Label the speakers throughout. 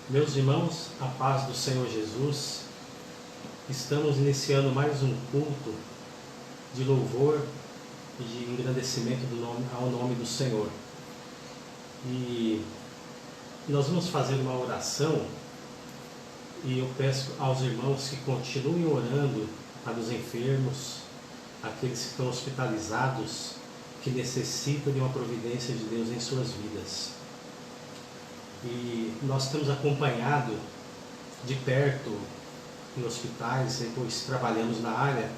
Speaker 1: Meus irmãos, a paz do Senhor Jesus, estamos iniciando mais um culto de louvor e de engrandecimento ao nome do Senhor. E nós vamos fazer uma oração e eu peço aos irmãos que continuem orando para os enfermos, aqueles que estão hospitalizados, que necessitam de uma providência de Deus em suas vidas. E nós temos acompanhado de perto em hospitais, depois trabalhamos na área,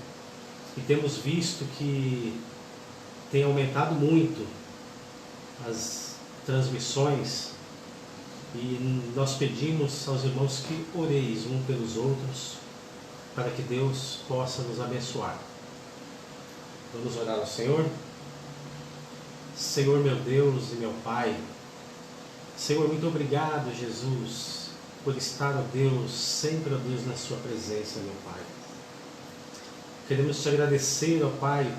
Speaker 1: e temos visto que tem aumentado muito as transmissões, e nós pedimos aos irmãos que oreis um pelos outros, para que Deus possa nos abençoar. Vamos orar ao Senhor? Senhor meu Deus e meu Pai, Senhor, muito obrigado, Jesus, por estar, ó Deus, sempre, ó Deus, na sua presença, meu Pai. Queremos te agradecer, ó Pai,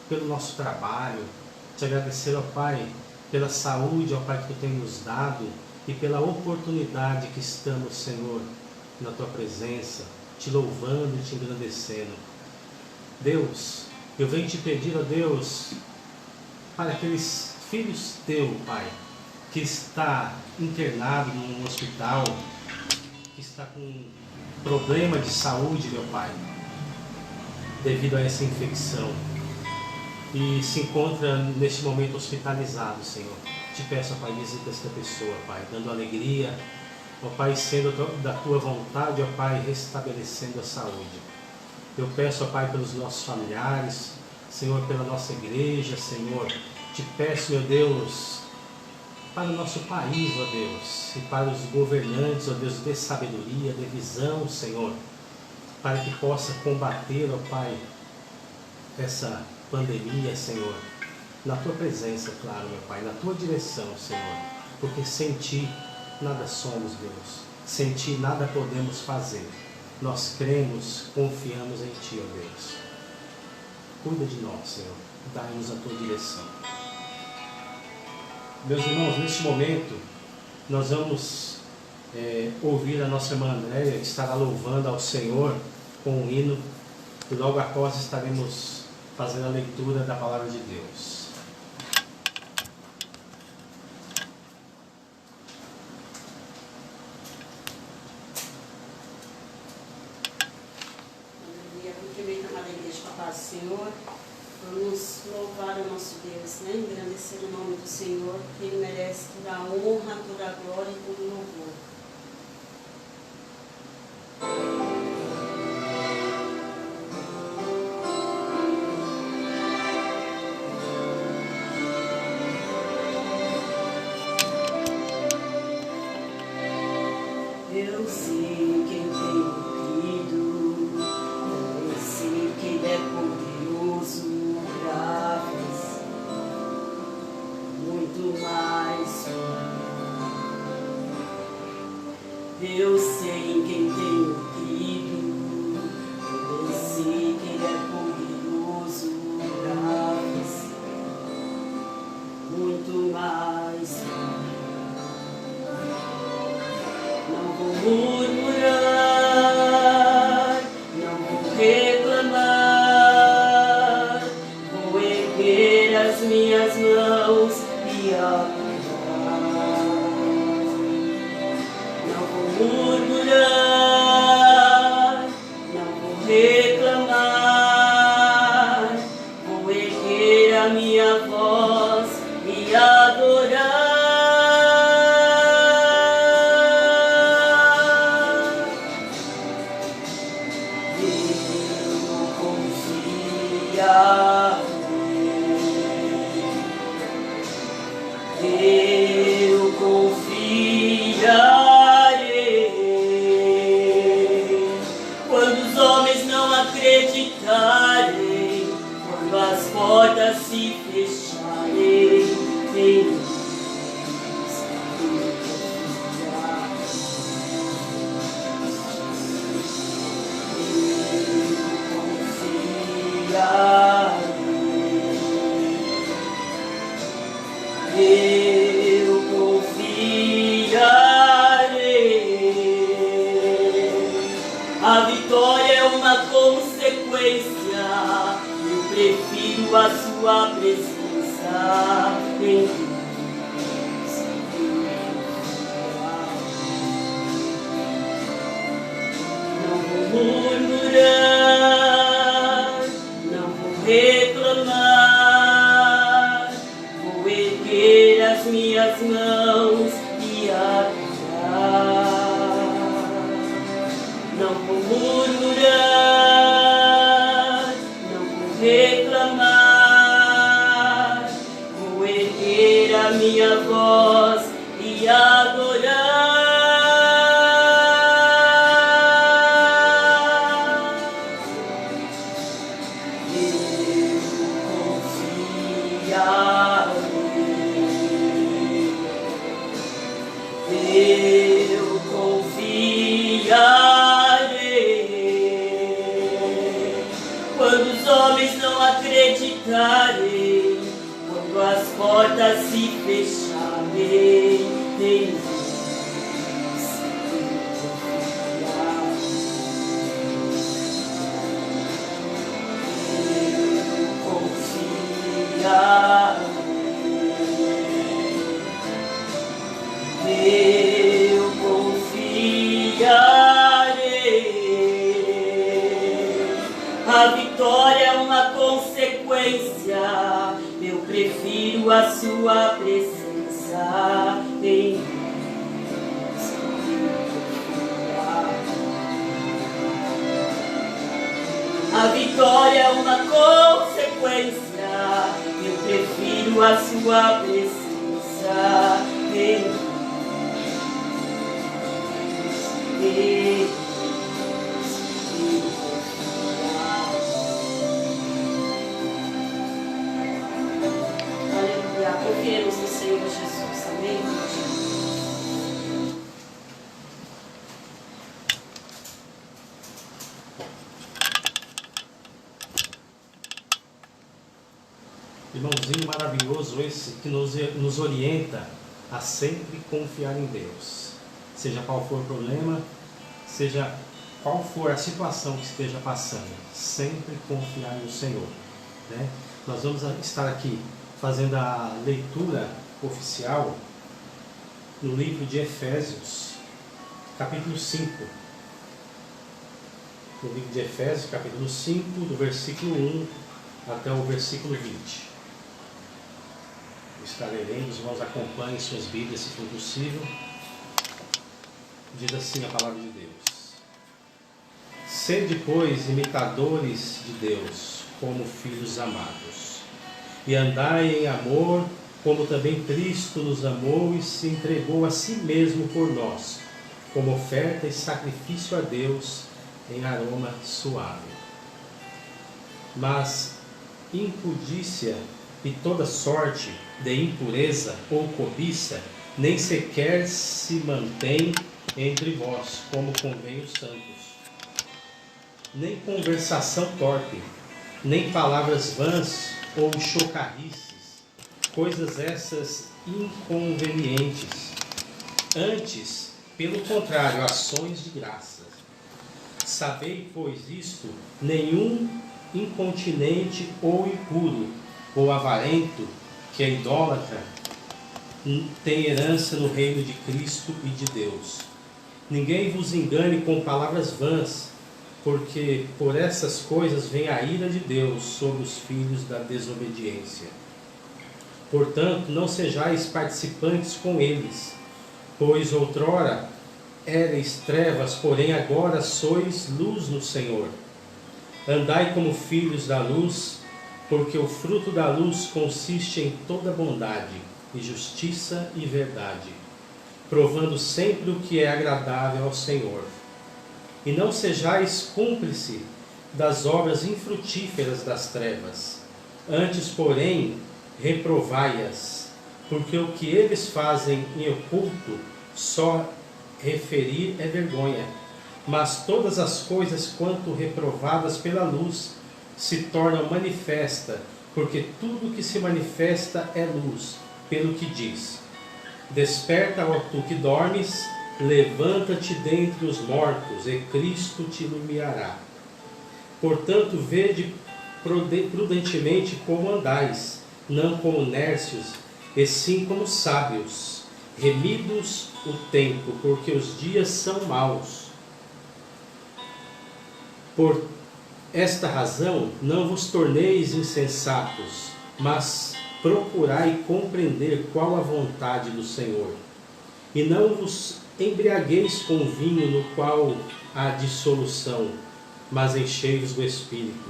Speaker 1: pelo nosso trabalho, te agradecer, ó Pai, pela saúde, ó Pai, que tu tem nos dado e pela oportunidade que estamos, Senhor, na tua presença, te louvando e te engrandecendo. Deus, eu venho te pedir, ó Deus, para aqueles filhos teus, Pai, que está internado num hospital, que está com problema de saúde, meu Pai, devido a essa infecção, e se encontra neste momento hospitalizado, Senhor. Te peço, ó Pai, visita esta pessoa, Pai, dando alegria, ó Pai, sendo da tua vontade, ó Pai, restabelecendo a saúde. Eu peço, ó Pai, pelos nossos familiares, Senhor, pela nossa igreja, Senhor. Te peço, meu Deus, para o nosso país, ó Deus, e para os governantes, ó Deus, dê sabedoria, dê visão, Senhor, para que possa combater, ó Pai, essa pandemia, Senhor, na tua presença, claro, meu Pai, na tua direção, Senhor, porque sem ti nada somos, Deus, sem ti nada podemos fazer. Nós cremos, confiamos em ti, ó Deus. Cuida de nós, Senhor, dai-nos a tua direção. Meus irmãos, neste momento, nós vamos ouvir a nossa irmã Andréia, que estará louvando ao Senhor com um hino, e logo após estaremos fazendo a leitura da Palavra de Deus.
Speaker 2: Aleluia, cumprimento a amada igreja com a paz do Senhor. Vamos louvar o nosso Deus, né? Engrandecer o nome do Senhor, que Ele merece toda a honra, toda a glória e todo o louvor. Eu sei quem tenho crido, eu sei que Ele é poderoso para fazer muito mais. Eu sei em quem tenho crido, eu sei que Ele é poderoso para fazer muito mais. Não vou murmurar, não vou reclamar, vou erguer as minhas mãos e adorar. Não vou murmurar, não vou reclamar, vou erguer a minha voz e adorar. murmurar, não vou reclamar, vou erguer as minhas mãos e adorar. Não vou murmurar, não vou reclamar, vou erguer a minha voz e adorar. Eu confiarei quando os homens não acreditarem, quando as portas se fecharem, em Deus eu confiarei. Eu confiarei. A vitória é uma consequência. Eu prefiro a sua presença em Deus. A vitória é uma consequência. Eu prefiro a sua presença em Deus. Aleluia, confiemos no Senhor Jesus, amém?
Speaker 1: Irmãozinho maravilhoso esse que nos orienta a sempre confiar em Deus. Seja qual for o problema, seja qual for a situação que esteja passando, sempre confiar no Senhor, né? Nós vamos estar aqui fazendo a leitura oficial no livro de Efésios, capítulo 5. No livro de Efésios, capítulo 5, do versículo 1 até o versículo 20. Estarei lendo, os irmãos acompanhem suas Bíblias, se for possível. Diz assim a palavra de Deus: sede, pois, imitadores de Deus, como filhos amados, e andai em amor, como também Cristo nos amou e se entregou a si mesmo por nós, como oferta e sacrifício a Deus em aroma suave. Mas impudícia e toda sorte de impureza ou cobiça nem sequer se mantém entre vós, como convém os santos. Nem conversação torpe, nem palavras vãs ou chocarrices, coisas essas inconvenientes. Antes, pelo contrário, ações de graça. Sabei, pois, isto: nenhum incontinente ou impuro, ou avarento, que é idólatra, tem herança no reino de Cristo e de Deus. Ninguém vos engane com palavras vãs, porque por essas coisas vem a ira de Deus sobre os filhos da desobediência. Portanto, não sejais participantes com eles, pois outrora éreis trevas, porém agora sois luz no Senhor. Andai como filhos da luz, porque o fruto da luz consiste em toda bondade, e justiça e verdade, provando sempre o que é agradável ao Senhor. E não sejais cúmplice das obras infrutíferas das trevas, antes, porém, reprovai-as, porque o que eles fazem em oculto, só referir é vergonha. Mas todas as coisas, quanto reprovadas pela luz, se tornam manifesta, porque tudo que se manifesta é luz, pelo que diz: desperta, ó tu que dormes, levanta-te dentre os mortos, e Cristo te iluminará. Portanto, vede prudentemente como andais, não como nércios, e sim como sábios, remidos o tempo, porque os dias são maus. Por esta razão, não vos torneis insensatos, mas procurai compreender qual a vontade do Senhor. E não vos embriagueis com vinho no qual há dissolução, mas enchei-vos do Espírito,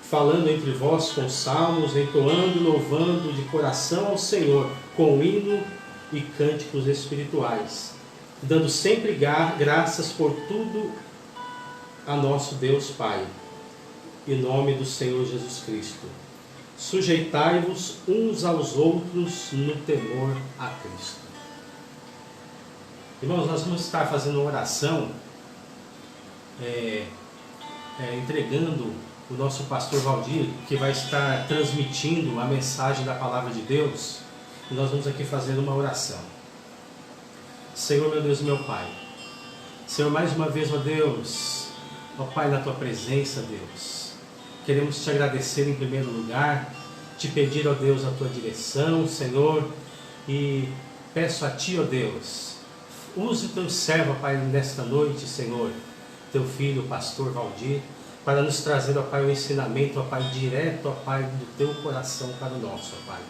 Speaker 1: falando entre vós com salmos, entoando e louvando de coração ao Senhor, com hino e cânticos espirituais, dando sempre graças por tudo a nosso Deus Pai, em nome do Senhor Jesus Cristo. Sujeitai-vos uns aos outros no temor a Cristo. Irmãos, nós vamos estar fazendo uma oração, entregando o nosso pastor Valdir, que vai estar transmitindo a mensagem da palavra de Deus, e nós vamos aqui fazer uma oração. Senhor, meu Deus e meu Pai, Senhor, mais uma vez, ó Deus, ó Pai, na Tua presença, Deus, queremos Te agradecer em primeiro lugar, Te pedir, ó Deus, a Tua direção, Senhor, e peço a Ti, ó Deus, use o Teu servo, ó Pai, nesta noite, Senhor, Teu filho, o pastor Valdir, para nos trazer, ó Pai, o ensinamento, ó Pai, direto, ó Pai, do Teu coração para o nosso, ó Pai.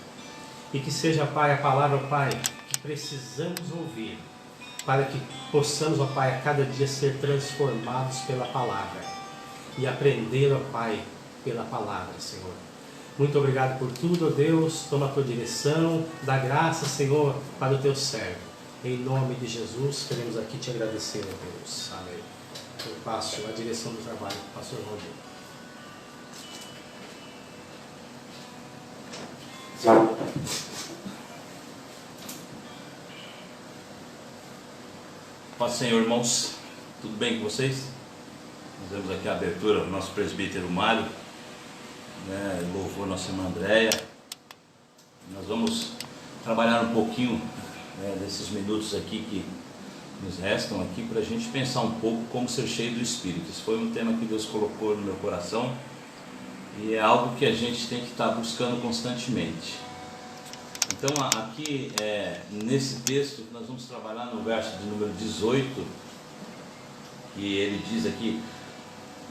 Speaker 1: E que seja, Pai, a palavra, ó Pai, que precisamos ouvir, para que possamos, ó Pai, a cada dia ser transformados pela palavra e aprender, ó Pai, pela palavra, Senhor. Muito obrigado por tudo, ó Deus, toma a Tua direção, dá graça, Senhor, para o Teu servo. Em nome de Jesus, queremos aqui Te agradecer, ó Deus. Amém. Eu passo a direção do trabalho para o pastor Valdir.
Speaker 3: Paz do Senhor, irmãos, tudo bem com vocês? Nós vemos aqui a abertura do nosso presbítero Mário, louvor nossa irmã Andréia. Nós vamos trabalhar um pouquinho desses minutos aqui que nos restam aqui, para a gente pensar um pouco como ser cheio do Espírito. Esse foi um tema que Deus colocou no meu coração e é algo que a gente tem que estar buscando constantemente. Então aqui nesse texto nós vamos trabalhar no verso de número 18, que ele diz aqui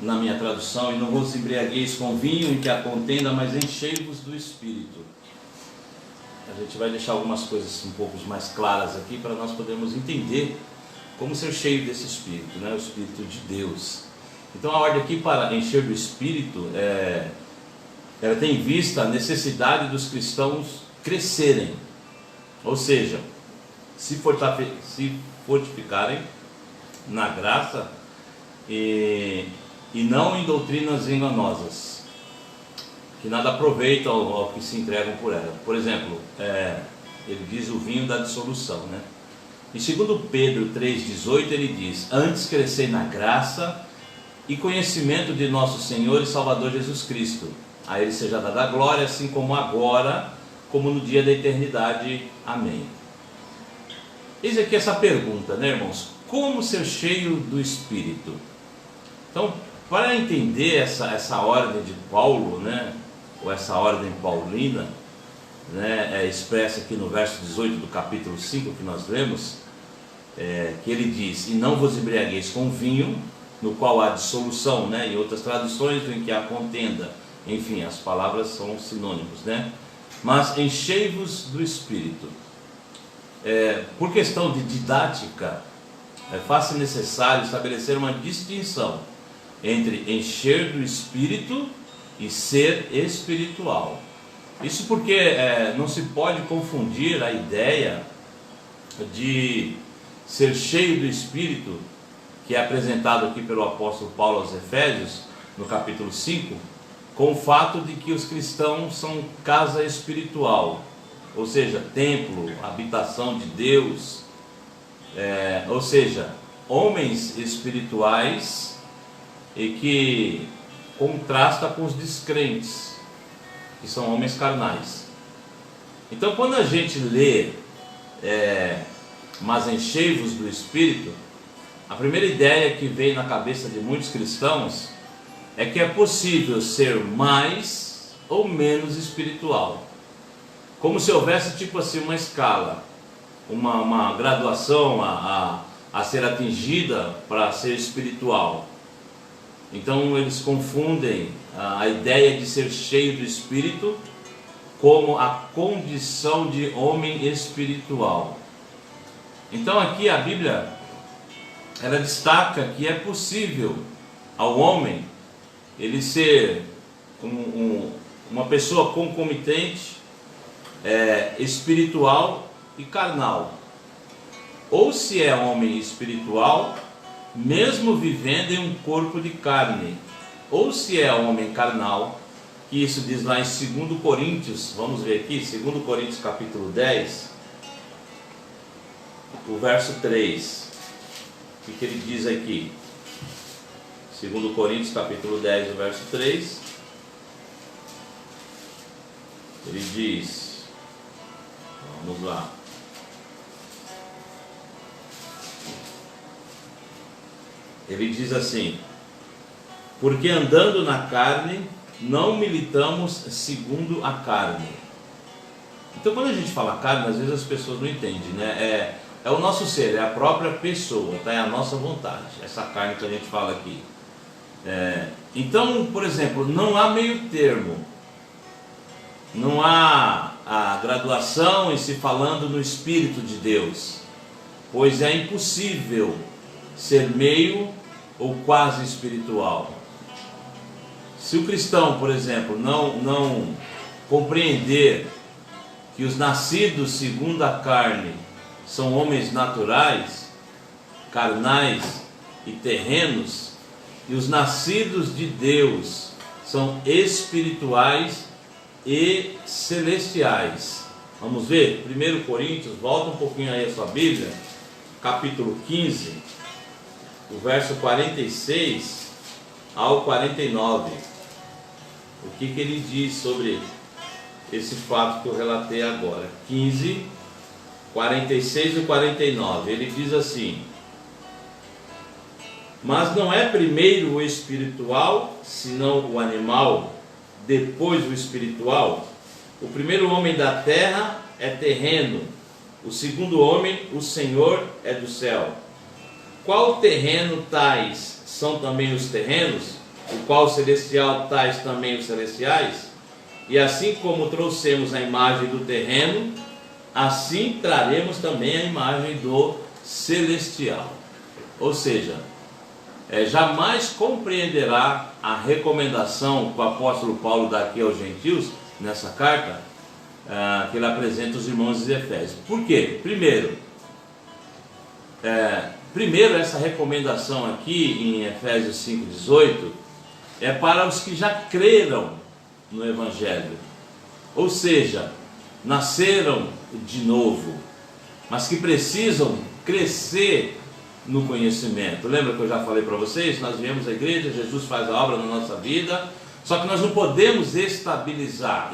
Speaker 3: na minha tradução: e não vos embriagueis com vinho em que há contenda, mas enchei-vos do Espírito. A gente vai deixar algumas coisas um pouco mais claras aqui para nós podermos entender como ser cheio desse Espírito, o Espírito de Deus. Então a ordem aqui para encher do Espírito, ela tem em vista a necessidade dos cristãos crescerem, ou seja, se fortificarem na graça e não em doutrinas enganosas, que nada aproveitam ao que se entregam por ela. Por exemplo, ele diz o vinho da dissolução, E segundo Pedro 3,18 ele diz: antes crescei na graça e conhecimento de nosso Senhor e Salvador Jesus Cristo. A Ele seja dada a glória, assim como agora, como no dia da eternidade. Amém. Eis aqui essa pergunta, irmãos: como ser cheio do Espírito? Então, para entender essa ordem de Paulo, ou essa ordem paulina, expressa aqui no verso 18 do capítulo 5 que nós lemos, que ele diz: e não vos embriagueis com vinho, no qual há dissolução, em outras traduções em que há contenda, enfim, as palavras são sinônimos, mas enchei-vos do Espírito. Por questão de didática, faz-se necessário estabelecer uma distinção entre encher do Espírito e ser espiritual. Isso porque não se pode confundir a ideia de ser cheio do Espírito, que é apresentado aqui pelo apóstolo Paulo aos Efésios, no capítulo 5, com o fato de que os cristãos são casa espiritual, ou seja, templo, habitação de Deus, ou seja, homens espirituais, e que contrasta com os descrentes, que são homens carnais. Então, quando a gente lê mas enchei-vos do Espírito, a primeira ideia que vem na cabeça de muitos cristãos é que é possível ser mais ou menos espiritual, como se houvesse tipo assim uma escala, uma graduação a ser atingida para ser espiritual. Então eles confundem a ideia de ser cheio do Espírito como a condição de homem espiritual. Então aqui a Bíblia, ela destaca que é possível ao homem ele ser uma pessoa concomitante, espiritual e carnal. Ou se é homem espiritual, mesmo vivendo em um corpo de carne, ou se é homem carnal, que isso diz lá em 2 Coríntios, vamos ver aqui, 2 Coríntios capítulo 10, o verso 3, o que ele diz aqui? 2 Coríntios capítulo 10, o verso 3, ele diz, vamos lá, ele diz assim: porque andando na carne, não militamos segundo a carne. Então quando a gente fala carne, às vezes as pessoas não entendem, né? É o nosso ser, é a própria pessoa, tá? É a nossa vontade, essa carne que a gente fala aqui. Então, por exemplo, não há meio termo, não há a graduação em se falando no Espírito de Deus, pois é impossível ser meio ou quase espiritual. Se o cristão, por exemplo, não compreender que os nascidos segundo a carne são homens naturais, carnais e terrenos, e os nascidos de Deus são espirituais e celestiais. Vamos ver? 1 Coríntios, volta um pouquinho aí a sua Bíblia, capítulo 15, o verso 46 ao 49. O que ele diz sobre esse fato que eu relatei agora? 15, 46 e 49. Ele diz assim: mas não é primeiro o espiritual, senão o animal, depois o espiritual. O primeiro homem da terra é terreno, o segundo homem, o Senhor, é do céu. Qual terreno tais são também os terrenos? O qual celestial tais também os celestiais? E assim como trouxemos a imagem do terreno, assim traremos também a imagem do celestial. Ou seja, jamais compreenderá a recomendação que o apóstolo Paulo dá aqui aos gentios, nessa carta, que ele apresenta aos irmãos de Efésios. Por quê? Primeiro, essa recomendação aqui em Efésios 5,18 é para os que já creram no Evangelho, ou seja, nasceram de novo, mas que precisam crescer no conhecimento. Lembra que eu já falei para vocês? Nós viemos à igreja, Jesus faz a obra na nossa vida, só que nós não podemos estagnar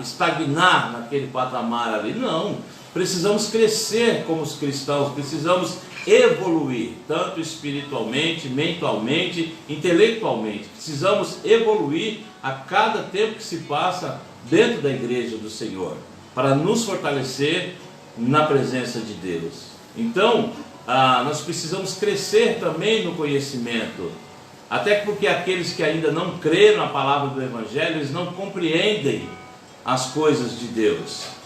Speaker 3: naquele patamar ali, não. Precisamos crescer como os cristãos, precisamos evoluir, tanto espiritualmente, mentalmente, intelectualmente. Precisamos evoluir a cada tempo que se passa dentro da igreja do Senhor, para nos fortalecer na presença de Deus. Então, nós precisamos crescer também no conhecimento, até porque aqueles que ainda não creram na palavra do Evangelho, eles não compreendem as coisas de Deus.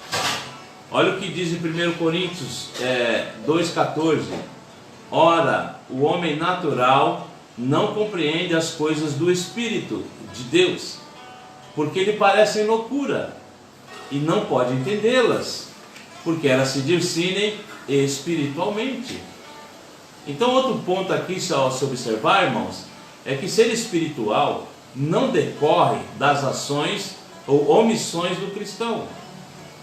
Speaker 3: Olha o que diz em 1 Coríntios 2,14. Ora, o homem natural não compreende as coisas do Espírito de Deus, porque lhe parecem loucura, e não pode entendê-las, porque elas se discernem espiritualmente. Então, outro ponto aqui só a se observar, irmãos, é que ser espiritual não decorre das ações ou omissões do cristão.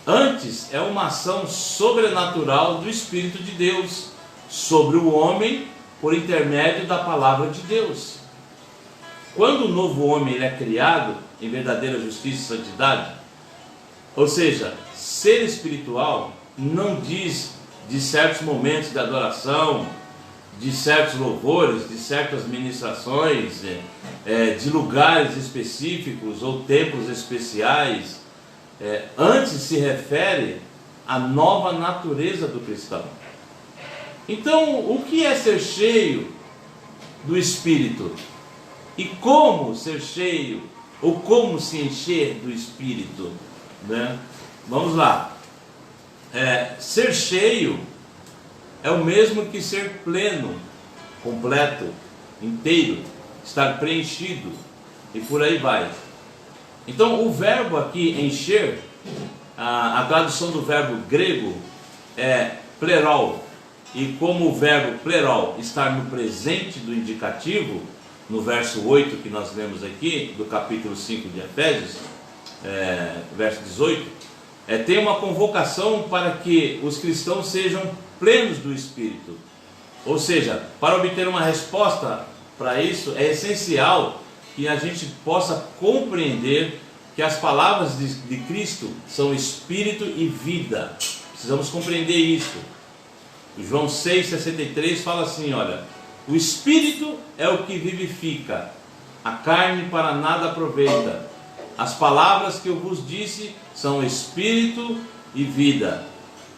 Speaker 3: Antes, é uma ação sobrenatural do Espírito de Deus sobre o homem por intermédio da palavra de Deus. Quando o novo homem ele é criado em verdadeira justiça e santidade, ou seja, ser espiritual não diz de certos momentos de adoração, de certos louvores, de certas ministrações, de lugares específicos ou templos especiais. Antes se refere à nova natureza do cristão. Então, o que é ser cheio do Espírito? E como ser cheio, ou como se encher do Espírito, né? Vamos lá. Ser cheio é o mesmo que ser pleno, completo, inteiro, estar preenchido, e por aí vai. Então o verbo aqui, encher, a tradução do verbo grego é plerol, e como o verbo plerol está no presente do indicativo, no verso 8 que nós lemos aqui, do capítulo 5 de Efésios, verso 18, tem uma convocação para que os cristãos sejam plenos do Espírito. Ou seja, para obter uma resposta para isso, é essencial que a gente possa compreender que as palavras de Cristo são Espírito e vida. Precisamos compreender isso. O João 6,63 fala assim, olha: o Espírito é o que vivifica, a carne para nada aproveita. As palavras que eu vos disse são Espírito e vida.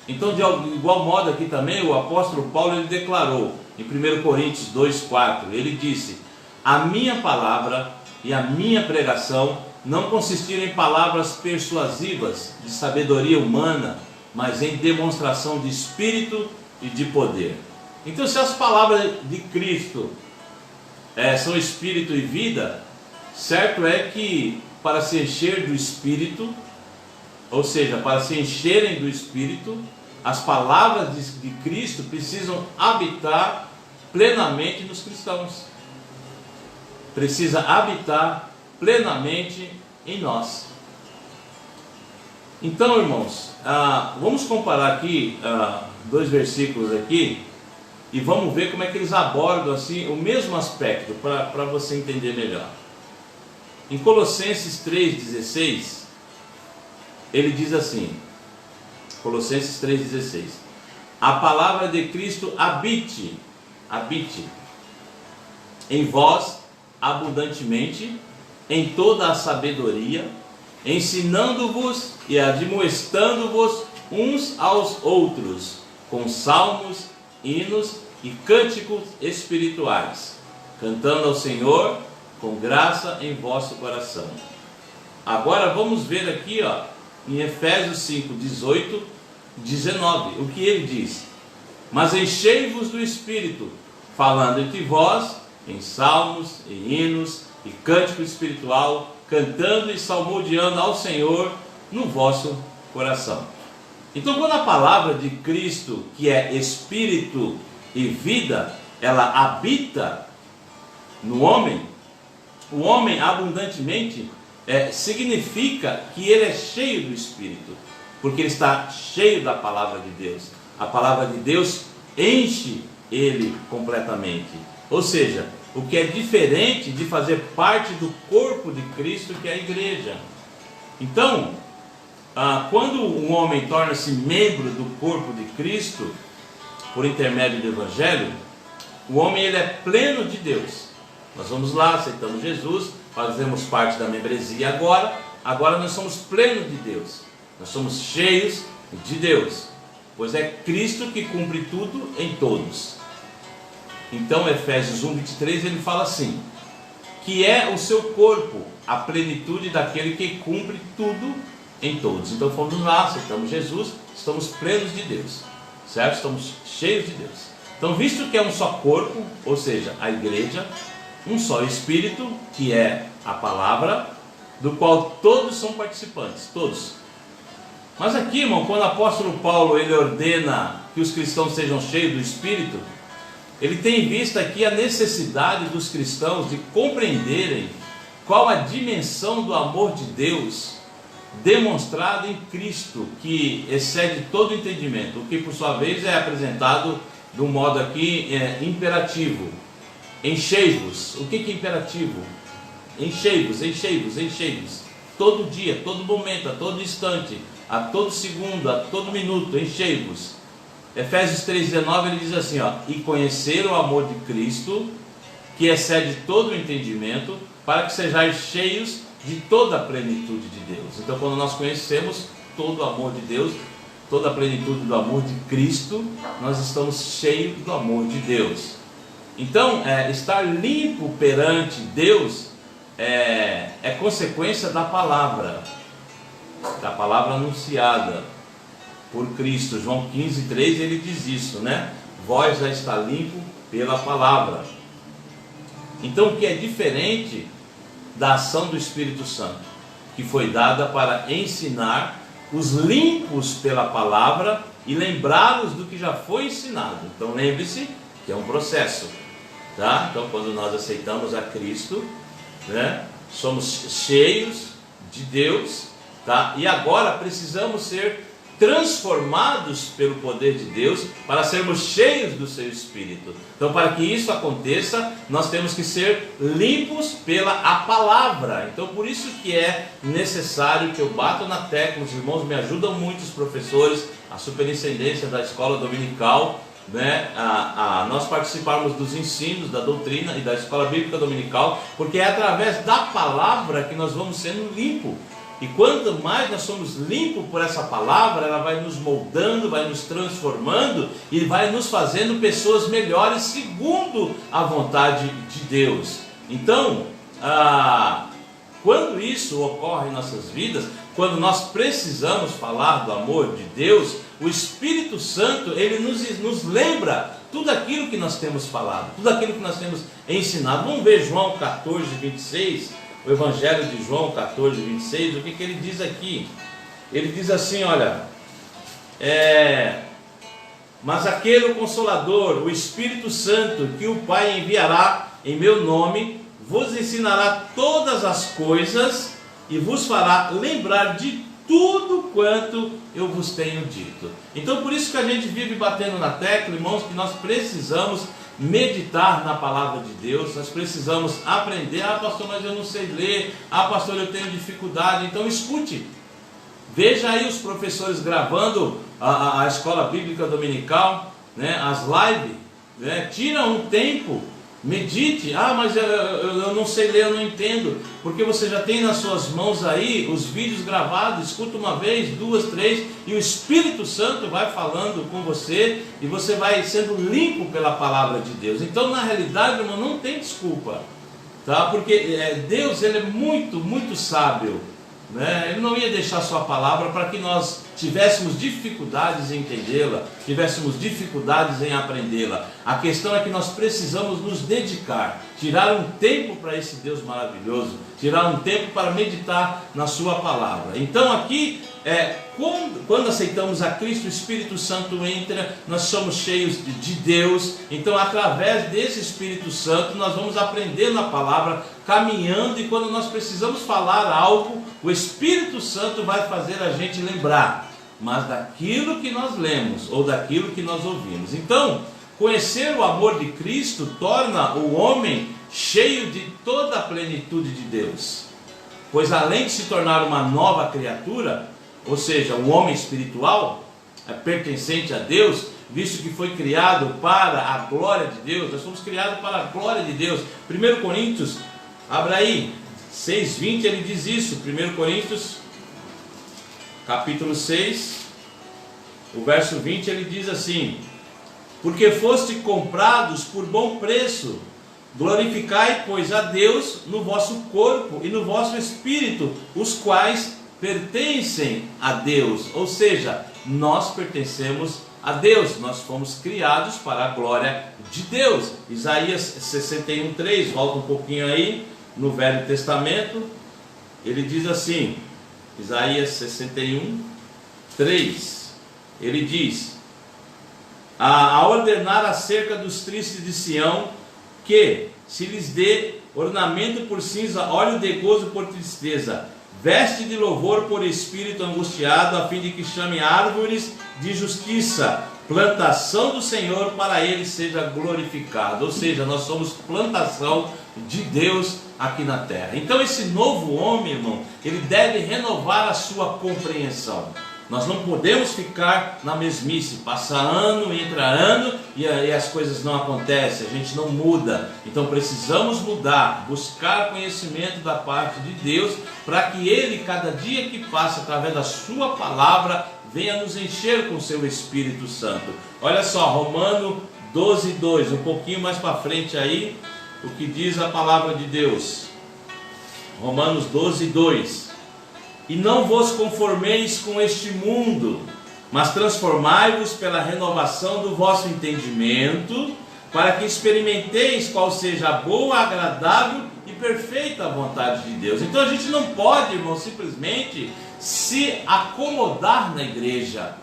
Speaker 3: Então, de igual modo aqui também, o apóstolo Paulo ele declarou, em 1 Coríntios 2,4, ele disse: a minha palavra e a minha pregação não consistiram em palavras persuasivas de sabedoria humana, mas em demonstração de Espírito e de poder. Então, se as palavras de Cristo são Espírito e vida, certo é que para se encher do Espírito, ou seja, para se encherem do Espírito, as palavras de Cristo precisam habitar plenamente nos cristãos. Precisa habitar plenamente em nós. Então, irmãos, vamos comparar aqui dois versículos aqui e vamos ver como é que eles abordam assim o mesmo aspecto, para você entender melhor. Em Colossenses 3,16, ele diz assim, Colossenses 3,16: a palavra de Cristo habite em vós abundantemente, em toda a sabedoria, ensinando-vos e admoestando-vos uns aos outros, com salmos, hinos e cânticos espirituais, cantando ao Senhor com graça em vosso coração. Agora vamos ver aqui, em Efésios 5, 18, 19, o que ele diz: mas enchei-vos do Espírito, falando entre vós em salmos e hinos e cântico espiritual, cantando e salmodiando ao Senhor no vosso coração. Então, quando a palavra de Cristo, que é Espírito e vida, ela habita no homem, o homem abundantemente significa que ele é cheio do Espírito, porque ele está cheio da palavra de Deus. A palavra de Deus enche ele completamente. Ou seja, o que é diferente de fazer parte do corpo de Cristo, que é a igreja. Então, quando um homem torna-se membro do corpo de Cristo, por intermédio do Evangelho, o homem ele é pleno de Deus. Nós vamos lá, aceitamos Jesus, fazemos parte da membresia agora nós somos plenos de Deus, nós somos cheios de Deus, pois é Cristo que cumpre tudo em todos. Então Efésios 1:23 ele fala assim, que é o seu corpo, a plenitude daquele que cumpre tudo em todos. Então fomos lá, aceitamos Jesus, estamos plenos de Deus, certo? Estamos cheios de Deus. Então, visto que é um só corpo, ou seja, a igreja, um só Espírito, que é a palavra, do qual todos são participantes, todos. Mas aqui, irmão, quando o apóstolo Paulo ele ordena que os cristãos sejam cheios do Espírito, ele tem em vista aqui a necessidade dos cristãos de compreenderem qual a dimensão do amor de Deus demonstrado em Cristo, que excede todo entendimento, o que por sua vez é apresentado de um modo aqui imperativo. Enchei-vos. O que é imperativo? Enchei-vos, enchei-vos, enchei-vos. Todo dia, todo momento, a todo instante, a todo segundo, a todo minuto, enchei-vos. Efésios 3,19 ele diz assim, e conhecer o amor de Cristo, que excede todo o entendimento, para que sejais cheios de toda a plenitude de Deus. Então, quando nós conhecemos todo o amor de Deus, toda a plenitude do amor de Cristo, nós estamos cheios do amor de Deus. Então, estar limpo perante Deus é consequência da palavra anunciada por Cristo. João 15:3, ele diz isso, né? Vós já está limpo pela palavra. Então, o que é diferente da ação do Espírito Santo, que foi dada para ensinar os limpos pela palavra e lembrá-los do que já foi ensinado. Então, lembre-se que é um processo, tá? Então, quando nós aceitamos a Cristo, né, somos cheios de Deus, tá? E agora precisamos ser transformados pelo poder de Deus para sermos cheios do seu Espírito. Então, para que isso aconteça, nós temos que ser limpos pela a palavra. Então, por isso que é necessário que eu bato na tecla. Os irmãos me ajudam muito, os professores, a superintendência da escola dominical, né, nós participarmos dos ensinos da doutrina e da escola bíblica dominical, porque é através da palavra que nós vamos sendo limpos. E quanto mais nós somos limpos por essa palavra, ela vai nos moldando, vai nos transformando e vai nos fazendo pessoas melhores segundo a vontade de Deus. Então, quando isso ocorre em nossas vidas, quando nós precisamos falar do amor de Deus, o Espírito Santo, ele nos lembra tudo aquilo que nós temos falado, tudo aquilo que nós temos ensinado. Vamos ver João 14:26. O Evangelho de João 14:26, o que ele diz aqui? Ele diz assim, olha, mas aquele o Consolador, o Espírito Santo, que o Pai enviará em meu nome, vos ensinará todas as coisas e vos fará lembrar de tudo quanto eu vos tenho dito. Então, por isso que a gente vive batendo na tecla, irmãos, que nós precisamos meditar na palavra de Deus, nós precisamos aprender. Pastor, mas eu não sei ler. Pastor, eu tenho dificuldade. Então escute, veja aí os professores gravando a escola bíblica dominical, né, as lives, né, tira um tempo, medite. Mas eu não sei ler, eu não entendo, porque você já tem nas suas mãos aí os vídeos gravados. Escuta uma vez, duas, três, e o Espírito Santo vai falando com você, e você vai sendo limpo pela palavra de Deus. Então, na realidade, irmão, não tem desculpa, tá? Porque Deus, ele é muito, muito sábio, né? Ele não ia deixar sua palavra para que nós tivéssemos dificuldades em entendê-la, tivéssemos dificuldades em aprendê-la. A questão é que nós precisamos nos dedicar, tirar um tempo para esse Deus maravilhoso, tirar um tempo para meditar na sua palavra. Então aqui, quando aceitamos a Cristo, o Espírito Santo entra, nós somos cheios de Deus. Então, através desse Espírito Santo, nós vamos aprendendo a palavra, caminhando, e quando nós precisamos falar algo, o Espírito Santo vai fazer a gente lembrar, mas daquilo que nós lemos ou daquilo que nós ouvimos. Então, conhecer o amor de Cristo torna o homem cheio de toda a plenitude de Deus, pois além de se tornar uma nova criatura, ou seja, um homem espiritual, pertencente a Deus, visto que foi criado para a glória de Deus. Nós fomos criados para a glória de Deus. 1 Coríntios, abra aí, 6:20, ele diz isso. 1 Coríntios, capítulo 6, o verso 20, ele diz assim: porque foste comprados por bom preço, glorificai, pois, a Deus no vosso corpo e no vosso espírito, os quais pertencem a Deus. Ou seja, nós pertencemos a Deus, nós fomos criados para a glória de Deus. Isaías 61:3, volta um pouquinho aí, no Velho Testamento, ele diz assim, Isaías 61:3, ele diz: a ordenar acerca dos tristes de Sião, que se lhes dê ornamento por cinza, óleo de gozo por tristeza, veste de louvor por espírito angustiado, a fim de que chame árvores de justiça, plantação do Senhor, para ele seja glorificado. Ou seja, nós somos plantação de Deus aqui na terra. Então esse novo homem, irmão, ele deve renovar a sua compreensão. Nós não podemos ficar na mesmice, passa ano, entra ano e as coisas não acontecem, a gente não muda. Então precisamos mudar, buscar conhecimento da parte de Deus, para que Ele, cada dia que passa, através da sua palavra, venha nos encher com seu Espírito Santo. Olha só, Romanos 12, 2, um pouquinho mais para frente aí, o que diz a palavra de Deus. Romanos 12, 2. E não vos conformeis com este mundo, mas transformai-vos pela renovação do vosso entendimento, para que experimenteis qual seja a boa, agradável e perfeita vontade de Deus. Então a gente não pode, irmão, simplesmente se acomodar na igreja.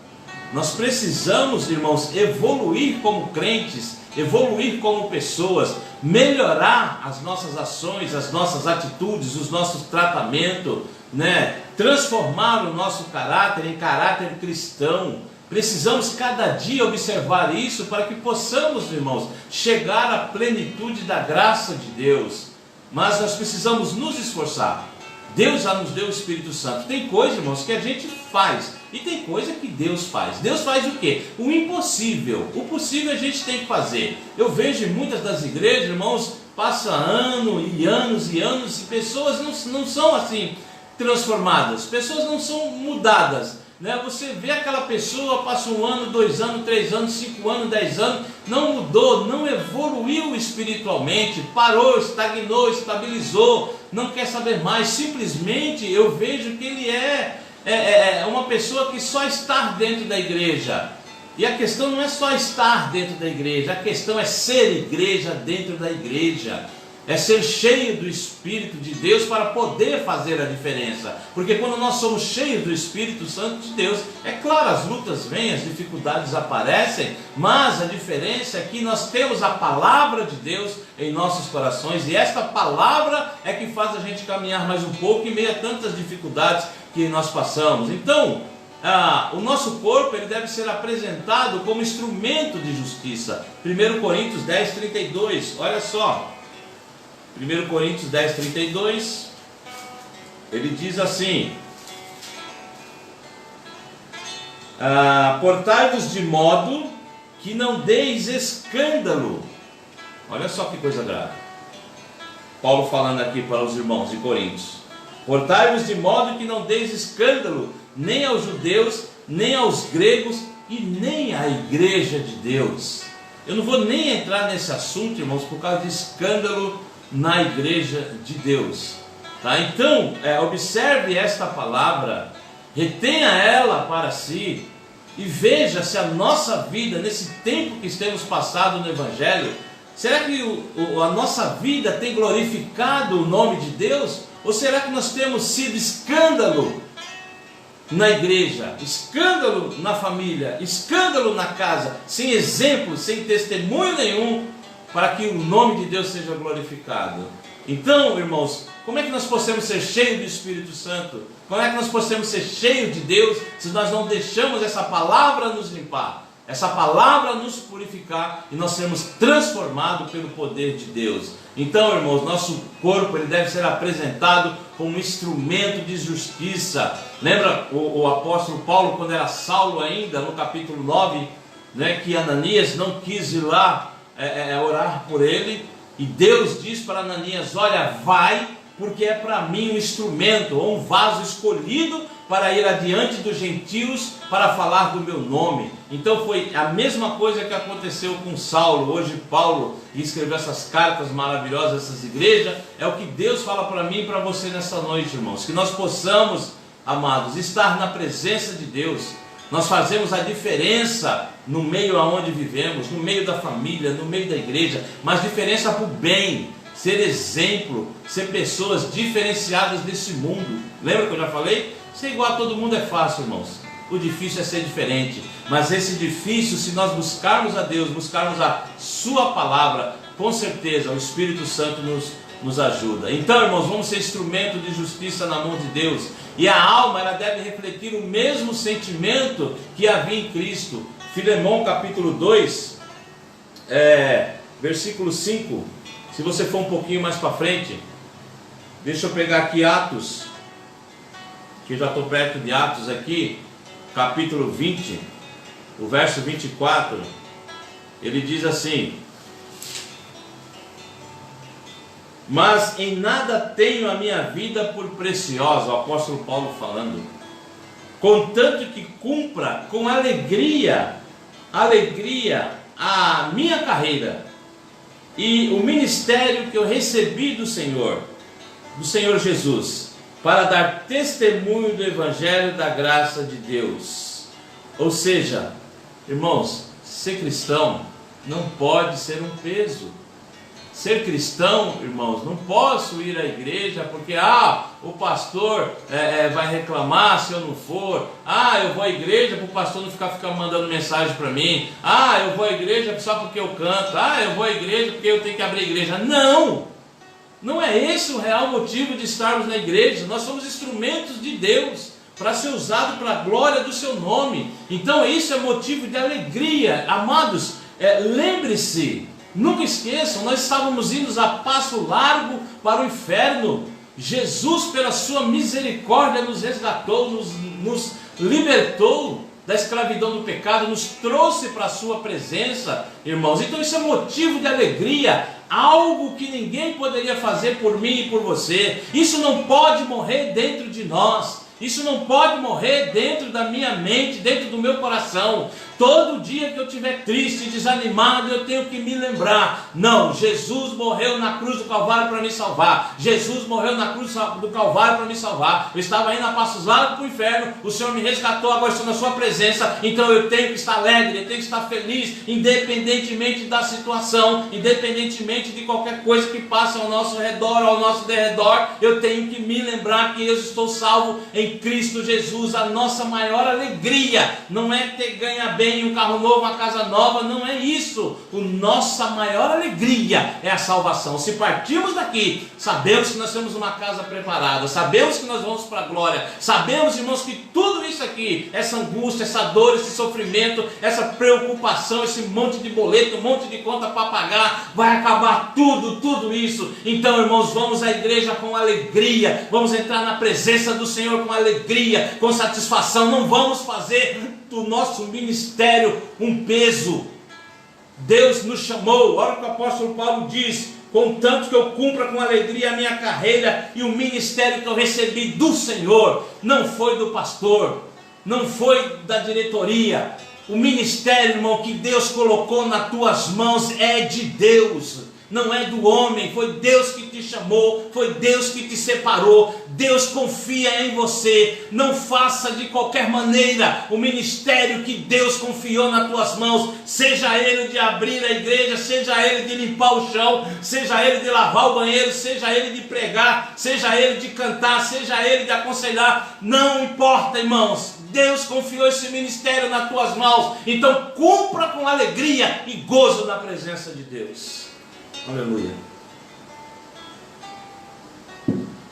Speaker 3: Nós precisamos, irmãos, evoluir como crentes, evoluir como pessoas, melhorar as nossas ações, as nossas atitudes, os nossos tratamentos, né? Transformar o nosso caráter em caráter cristão. Precisamos cada dia observar isso para que possamos, irmãos, chegar à plenitude da graça de Deus. Mas nós precisamos nos esforçar. Deus já nos deu o Espírito Santo. Tem coisa, irmãos, que a gente faz, e tem coisa que Deus faz. Deus faz o quê? O impossível. O possível a gente tem que fazer. Eu vejo em muitas das igrejas, irmãos, passa anos e anos e anos, e pessoas não são assim transformadas, pessoas não são mudadas, né? Você vê aquela pessoa, passa 1 ano, 2 anos, 3 anos, 5 anos, 10 anos, não mudou, não evoluiu espiritualmente, parou, estagnou, estabilizou, não quer saber mais. Simplesmente eu vejo que ele é uma pessoa que só está dentro da igreja. E a questão não é só estar dentro da igreja, a questão é ser igreja dentro da igreja. É ser cheio do Espírito de Deus para poder fazer a diferença. Porque quando nós somos cheios do Espírito Santo de Deus, é claro, as lutas vêm, as dificuldades aparecem, mas a diferença é que nós temos a palavra de Deus em nossos corações, e esta palavra é que faz a gente caminhar mais um pouco em meio a tantas dificuldades que nós passamos. Então, o nosso corpo ele deve ser apresentado como instrumento de justiça. 1 Coríntios 10, 32, olha só. 1 Coríntios 10, 32, ele diz assim: portai-vos de modo que não deis escândalo. Olha só que coisa grave. Paulo falando aqui para os irmãos de Coríntios: portai-vos de modo que não deis escândalo, nem aos judeus, nem aos gregos, e nem à igreja de Deus. Eu não vou nem entrar nesse assunto, irmãos, por causa de escândalo na igreja de Deus, tá? Então, observe esta palavra, retenha ela para si, e veja se a nossa vida, nesse tempo que temos passado no Evangelho, será que a nossa vida tem glorificado o nome de Deus? Ou será que nós temos sido escândalo na igreja, escândalo na família, escândalo na casa, sem exemplo, sem testemunho nenhum, para que o nome de Deus seja glorificado? Então, irmãos, como é que nós podemos ser cheios do Espírito Santo? Como é que nós podemos ser cheios de Deus se nós não deixamos essa palavra nos limpar, essa palavra nos purificar e nós sermos transformados pelo poder de Deus? Então, irmãos, nosso corpo ele deve ser apresentado como um instrumento de justiça. Lembra o apóstolo Paulo, quando era Saulo ainda, no capítulo 9, né, que Ananias não quis ir lá orar por ele, e Deus diz para Ananias: olha, vai, porque é para mim um instrumento, ou um vaso escolhido para ir adiante dos gentios, para falar do meu nome. Então foi a mesma coisa que aconteceu com Saulo. Hoje Paulo escreveu essas cartas maravilhosas, essas igrejas. É o que Deus fala para mim e para você nessa noite, irmãos, que nós possamos, amados, estar na presença de Deus. Nós fazemos a diferença no meio aonde vivemos, no meio da família, no meio da igreja, mas diferença para o bem, ser exemplo, ser pessoas diferenciadas desse mundo. Lembra que eu já falei? Ser igual a todo mundo é fácil, irmãos. O difícil é ser diferente, mas esse difícil, se nós buscarmos a Deus, buscarmos a sua palavra, com certeza o Espírito Santo nos ajuda. Então, irmãos, vamos ser instrumento de justiça na mão de Deus. E a alma ela deve refletir o mesmo sentimento que havia em Cristo. Filemão capítulo 2, versículo 5. Se você for um pouquinho mais para frente, deixa eu pegar aqui Atos, que eu já estou perto de Atos aqui, capítulo 20, o verso 24. Ele diz assim: mas em nada tenho a minha vida por preciosa, o apóstolo Paulo falando, contanto que cumpra com alegria a minha carreira e o ministério que eu recebi do Senhor Jesus, para dar testemunho do Evangelho da graça de Deus. Ou seja, irmãos, ser cristão não pode ser um peso. Ser cristão, irmãos, não posso ir à igreja porque o pastor vai reclamar se eu não for. Eu vou à igreja para o pastor não ficar mandando mensagem para mim. Eu vou à igreja só porque eu canto. Eu vou à igreja porque eu tenho que abrir a igreja. Não é esse o real motivo de estarmos na igreja. Nós somos instrumentos de Deus para ser usado para a glória do seu nome. Então isso é motivo de alegria. Amados, lembre-se, nunca esqueçam, nós estávamos indo a passo largo para o inferno. Jesus, pela sua misericórdia, nos resgatou, nos libertou da escravidão do pecado, nos trouxe para a sua presença, irmãos. Então isso é motivo de alegria, algo que ninguém poderia fazer por mim e por você. Isso não pode morrer dentro de nós. Isso não pode morrer dentro da minha mente, dentro do meu coração. Todo dia que eu estiver triste, desanimado, eu tenho que me lembrar: não, Jesus morreu na cruz do Calvário para me salvar. Jesus morreu na cruz do Calvário para me salvar. Eu estava indo a passos largos para o inferno, o Senhor me resgatou, agora estou na sua presença. Então eu tenho que estar alegre, eu tenho que estar feliz, independentemente da situação, independentemente de qualquer coisa que passe ao nosso redor, ao nosso derredor. Eu tenho que me lembrar que eu estou salvo em Cristo Jesus. A nossa maior alegria não é ter ganho bem um carro novo, uma casa nova, não é isso. A nossa maior alegria é a salvação. Se partirmos daqui, sabemos que nós temos uma casa preparada, sabemos que nós vamos para a glória, sabemos, irmãos, que tudo isso aqui, essa angústia, essa dor, esse sofrimento, essa preocupação, esse monte de boleto, um monte de conta para pagar, vai acabar tudo isso. Então, irmãos, vamos à igreja com alegria, vamos entrar na presença do Senhor com alegria, com satisfação. Não vamos fazer do nosso ministério um peso. Deus nos chamou, olha o que o apóstolo Paulo diz: contanto que eu cumpra com alegria a minha carreira e o ministério que eu recebi do Senhor. Não foi do pastor, não foi da diretoria. O ministério, irmão, que Deus colocou nas tuas mãos é de Deus, não é do homem. Foi Deus que te chamou, foi Deus que te separou. Deus confia em você. Não faça de qualquer maneira o ministério que Deus confiou nas tuas mãos, seja ele de abrir a igreja, seja ele de limpar o chão, seja ele de lavar o banheiro, seja ele de pregar, seja ele de cantar, seja ele de aconselhar. Não importa, irmãos, Deus confiou esse ministério nas tuas mãos. Então cumpra com alegria e gozo na presença de Deus. Aleluia.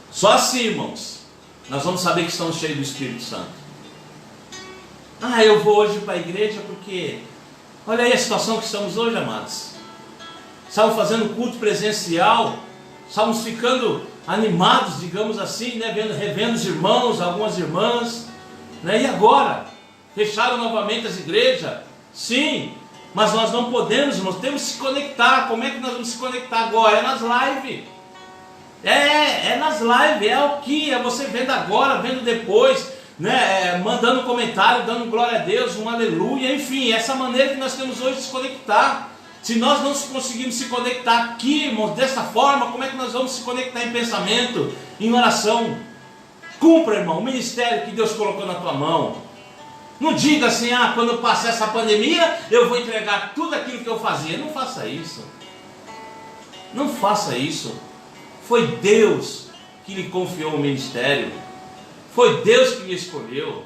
Speaker 3: Só assim, irmãos, nós vamos saber que estamos cheios do Espírito Santo. Eu vou hoje para a igreja porque olha aí a situação que estamos hoje, amados. Estávamos fazendo culto presencial, estávamos ficando animados, digamos assim, né? Revendo os irmãos, algumas irmãs, né? E agora? Fecharam novamente as igrejas? Sim. Mas nós não podemos, irmãos, temos que se conectar. Como é que nós vamos se conectar agora? É nas lives. É nas lives, é o que? É você vendo agora, vendo depois, né? Mandando comentário, dando glória a Deus, um aleluia, enfim, essa maneira que nós temos hoje de se conectar. Se nós não conseguimos se conectar aqui, irmãos, dessa forma, como é que nós vamos se conectar em pensamento, em oração? Cumpra, irmão, o ministério que Deus colocou na tua mão. Não diga assim: quando passar essa pandemia, eu vou entregar tudo aquilo que eu fazia. Não faça isso. Não faça isso. Foi Deus que lhe confiou o ministério. Foi Deus que lhe escolheu.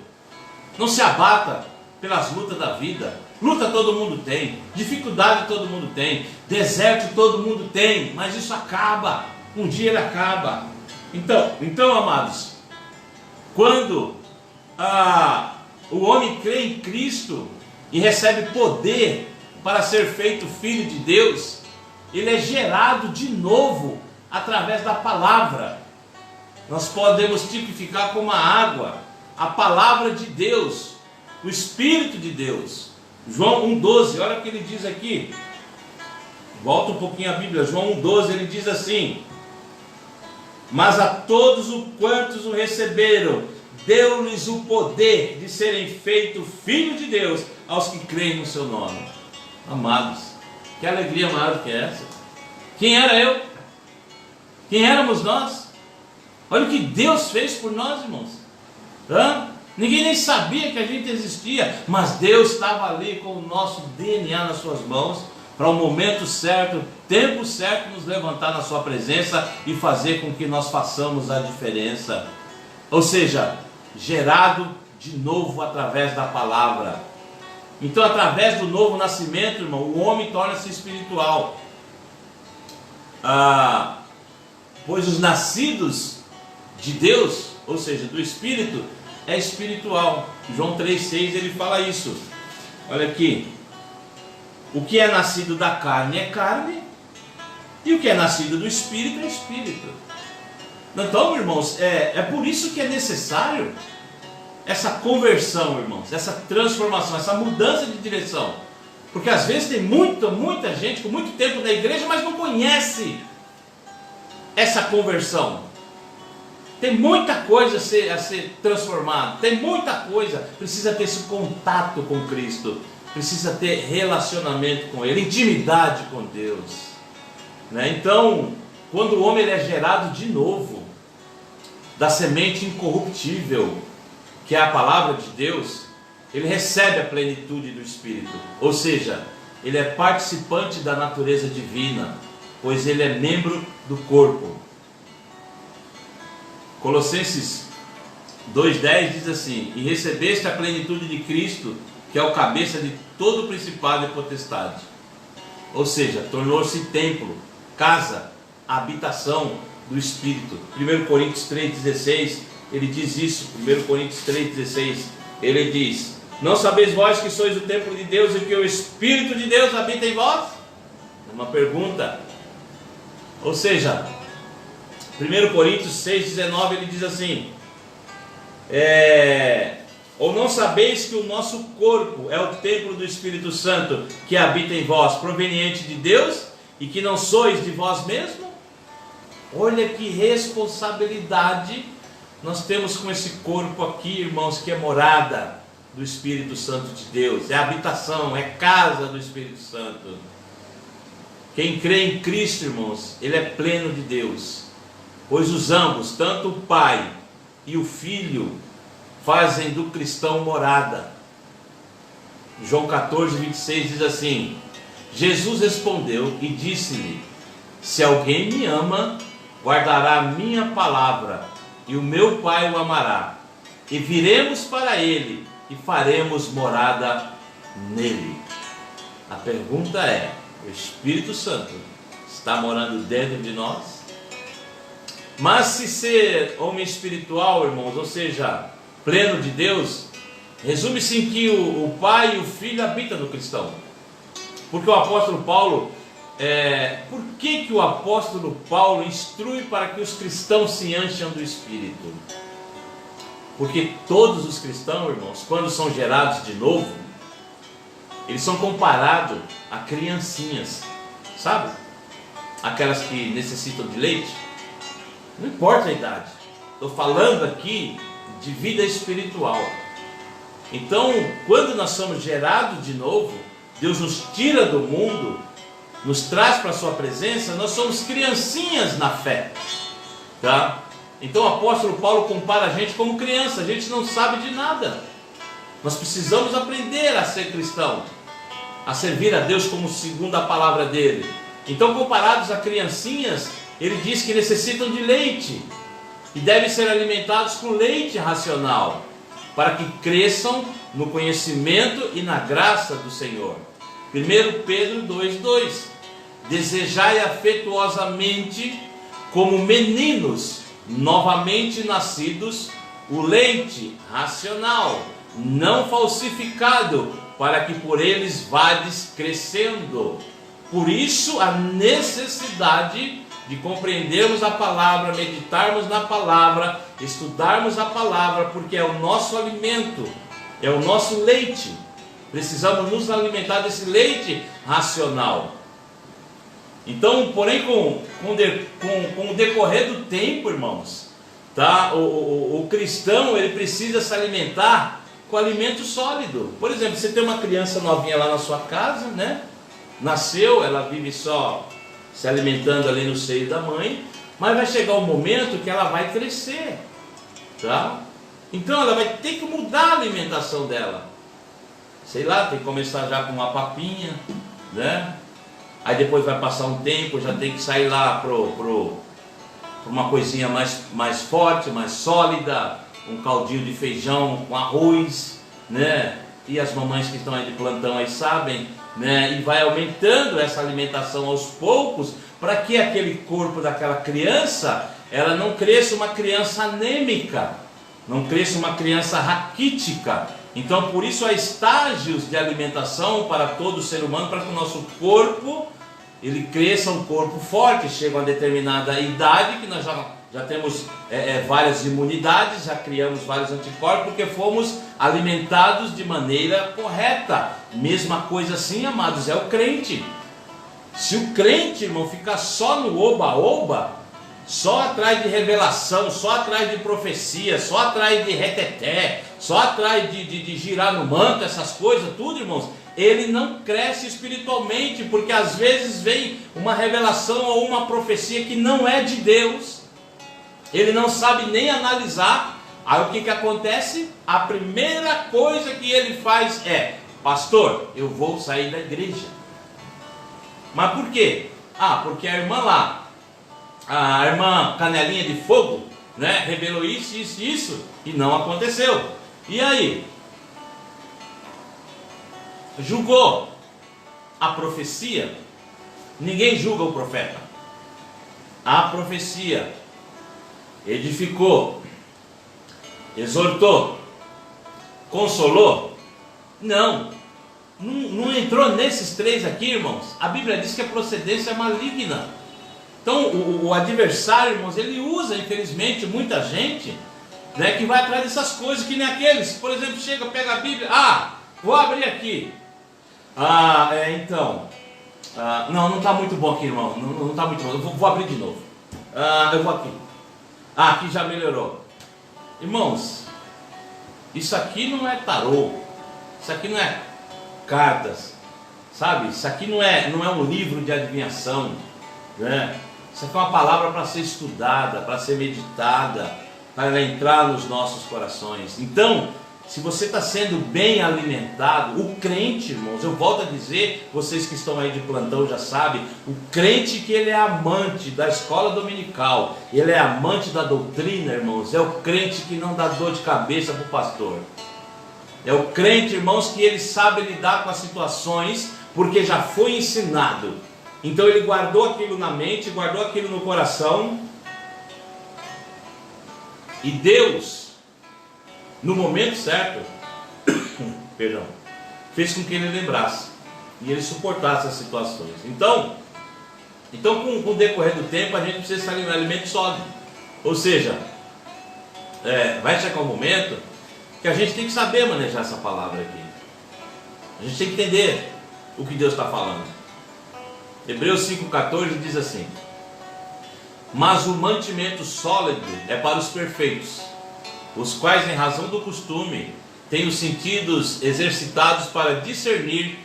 Speaker 3: Não se abata pelas lutas da vida. Luta todo mundo tem. Dificuldade todo mundo tem. Deserto todo mundo tem. Mas isso acaba. Um dia ele acaba. Então, amados, quando o homem crê em Cristo e recebe poder para ser feito filho de Deus, ele é gerado de novo através da palavra. Nós podemos tipificar como a água, a palavra de Deus, o Espírito de Deus. João 1,12, olha o que ele diz aqui. Volta um pouquinho a Bíblia, João 1,12, ele diz assim: mas a todos quantos o receberam, deu-lhes o poder de serem feitos filhos de Deus, aos que creem no seu nome. Amados, que alegria maior do que essa. Quem era eu? Quem éramos nós? Olha o que Deus fez por nós, irmãos. Ninguém nem sabia que a gente existia, mas Deus estava ali com o nosso DNA nas suas mãos, para o momento certo, tempo certo, nos levantar na sua presença e fazer com que nós façamos a diferença. Ou seja, gerado de novo através da palavra. Então, através do novo nascimento, irmão, o homem torna-se espiritual. Pois os nascidos de Deus, ou seja, do Espírito, é espiritual. João 3,6 ele fala isso. Olha aqui. O que é nascido da carne é carne, e o que é nascido do Espírito é Espírito. Então, irmãos, é por isso que é necessário essa conversão, irmãos, essa transformação, essa mudança de direção. Porque às vezes tem muita gente com muito tempo na igreja, mas não conhece essa conversão. Tem muita coisa a ser transformada, tem muita coisa, precisa ter esse contato com Cristo, precisa ter relacionamento com Ele, intimidade com Deus, né? Então, quando o homem ele é gerado de novo, da semente incorruptível, que é a palavra de Deus, ele recebe a plenitude do Espírito, ou seja, ele é participante da natureza divina, pois ele é membro do corpo. Colossenses 2,10 diz assim: e recebeste a plenitude de Cristo, que é o cabeça de todo principado e potestade. Ou seja, tornou-se templo, casa, habitação do Espírito. 1 Coríntios 3,16 ele diz isso. 1 Coríntios 3,16 ele diz: não sabeis vós que sois o templo de Deus e que o Espírito de Deus habita em vós? É uma pergunta. Ou seja, 1 Coríntios 6,19 ele diz assim: ou não sabeis que o nosso corpo é o templo do Espírito Santo que habita em vós, proveniente de Deus, e que não sois de vós mesmos? Olha que responsabilidade nós temos com esse corpo aqui, irmãos, que é morada do Espírito Santo de Deus, é habitação, é casa do Espírito Santo. Quem crê em Cristo, irmãos, ele é pleno de Deus, pois os ambos, tanto o Pai e o Filho, fazem do cristão morada. João 14,26 diz assim: Jesus respondeu e disse-lhe: se alguém me ama, guardará a minha palavra, e o meu Pai o amará, e viremos para ele, e faremos morada nele. A pergunta é: o Espírito Santo está morando dentro de nós? Mas se ser homem espiritual, irmãos, ou seja, pleno de Deus, resume-se em que o Pai e o Filho habitam no cristão. Porque o apóstolo Paulo, por que o apóstolo Paulo instrui para que os cristãos se encham do Espírito? Porque todos os cristãos, irmãos, quando são gerados de novo, eles são comparados a criancinhas, sabe? Aquelas que necessitam de leite. Não importa a idade, estou falando aqui de vida espiritual. Então, quando nós somos gerados de novo, Deus nos tira do mundo, nos traz para a sua presença, nós somos criancinhas na fé, tá? Então o apóstolo Paulo compara a gente como criança, a gente não sabe de nada. Nós precisamos aprender a ser cristão, a servir a Deus como segundo a palavra dele. Então, comparados a criancinhas, ele diz que necessitam de leite e devem ser alimentados com leite racional, para que cresçam no conhecimento e na graça do Senhor. 1 Pedro 2,2: desejai afetuosamente, como meninos novamente nascidos, o leite racional, não falsificado, para que por eles vades crescendo. Por isso a necessidade de compreendermos a palavra, meditarmos na palavra, estudarmos a palavra, porque é o nosso alimento, é o nosso leite. Precisamos nos alimentar desse leite racional. Então, porém, com o decorrer do tempo, irmãos, tá? O cristão ele precisa se alimentar com alimento sólido. Por exemplo, você tem uma criança novinha lá na sua casa, né? nasceu, ela vive só se alimentando ali no seio da mãe, mas vai chegar um momento que ela vai crescer, tá? Então ela vai ter que mudar a alimentação dela. Sei lá, tem que começar já com uma papinha, né? Aí depois vai passar um tempo, já tem que sair lá para uma coisinha mais forte, mais sólida, um caldinho de feijão com arroz, né? E as mamães que estão aí de plantão aí sabem, né? E vai aumentando essa alimentação aos poucos, para que aquele corpo daquela criança, ela não cresça uma criança anêmica, não cresça uma criança raquítica. Então por isso há estágios de alimentação para todo ser humano, para que o nosso corpo, ele cresça um corpo forte. Chega a uma determinada idade que nós já temos várias imunidades, já criamos vários anticorpos, porque fomos alimentados de maneira correta. Mesma coisa assim, amados, é o crente. Se o crente, irmão, ficar só no oba-oba, só atrás de revelação, só atrás de profecia, só atrás de reteté, só atrás de girar no manto, essas coisas, tudo, irmãos, ele não cresce espiritualmente, porque às vezes vem uma revelação ou uma profecia que não é de Deus, ele não sabe nem analisar. Aí o que acontece? A primeira coisa que ele faz é: pastor, eu vou sair da igreja. Mas por quê? Porque a irmã lá, a irmã Canelinha de Fogo, né, revelou isso, isso, isso, e não aconteceu. E aí? Julgou a profecia? Ninguém julga o profeta. A profecia edificou, exortou, consolou? Não entrou nesses três aqui, irmãos. A Bíblia diz que a procedência é maligna. Então o adversário, irmãos, ele usa, infelizmente, muita gente, né, que vai atrás dessas coisas, que nem aqueles, por exemplo, chega, pega a Bíblia, vou abrir aqui, não está muito bom aqui, irmão, não está muito bom, eu vou abrir de novo, eu vou aqui, aqui já melhorou. Irmãos, isso aqui não é tarô, isso aqui não é cartas, sabe? Isso aqui não é um livro de adivinhação, né? Isso aqui é uma palavra para ser estudada, para ser meditada, para entrar nos nossos corações. Então, se você está sendo bem alimentado, o crente, irmãos, eu volto a dizer, vocês que estão aí de plantão já sabem, o crente que ele é amante da escola dominical, ele é amante da doutrina, irmãos, é o crente que não dá dor de cabeça para o pastor. É o crente, irmãos, que ele sabe lidar com as situações, porque já foi ensinado. Então ele guardou aquilo na mente, guardou aquilo no coração. E Deus, no momento certo, fez com que ele lembrasse e ele suportasse as situações. Então com o decorrer do tempo, a gente precisa estar em um alimento sólido. Ou seja, vai chegar um momento que a gente tem que saber manejar essa palavra aqui. A gente tem que entender o que Deus está falando. Hebreus 5,14 diz assim: mas o mantimento sólido é para os perfeitos, os quais, em razão do costume, têm os sentidos exercitados para discernir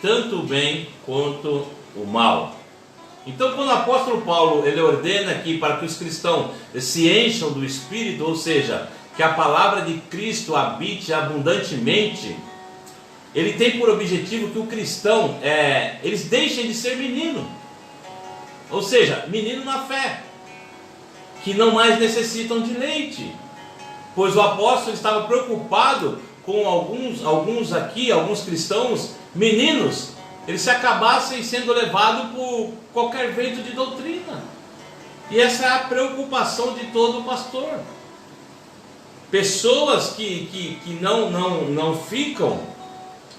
Speaker 3: tanto o bem quanto o mal. Então, quando o apóstolo Paulo ele ordena aqui para que os cristãos se encham do Espírito, ou seja, que a palavra de Cristo habite abundantemente, ele tem por objetivo que o cristão, eles deixem de ser menino, ou seja, menino na fé, que não mais necessitam de leite, pois o apóstolo estava preocupado com alguns cristãos, meninos, eles se acabassem sendo levados por qualquer vento de doutrina, e essa é a preocupação de todo pastor. Pessoas que não ficam,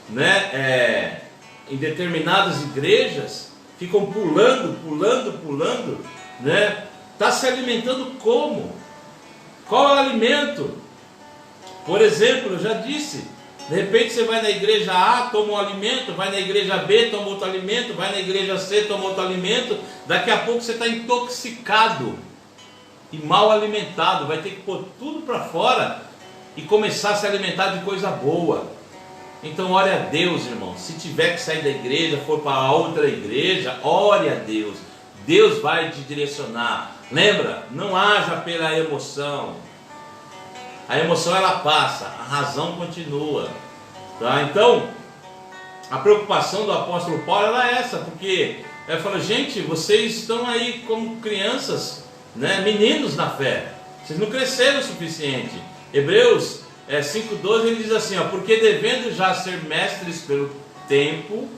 Speaker 3: né, em determinadas igrejas, ficam pulando, né? Está se alimentando como? Qual é o alimento? Por exemplo, eu já disse, de repente você vai na igreja A, toma um alimento, vai na igreja B, toma outro alimento, vai na igreja C, toma outro alimento, daqui a pouco você está intoxicado e mal alimentado, vai ter que pôr tudo para fora e começar a se alimentar de coisa boa. Então ore a Deus, irmão. Se tiver que sair da igreja, for para outra igreja, ore a Deus. Deus vai te direcionar. Lembra? Não haja pela emoção. A emoção ela passa, a razão continua. Tá? Então, a preocupação do apóstolo Paulo era essa, porque ele falou: gente, vocês estão aí como crianças, né, meninos na fé. Vocês não cresceram o suficiente. Hebreus 5,12 ele diz assim, ó: porque devendo já ser mestres pelo tempo,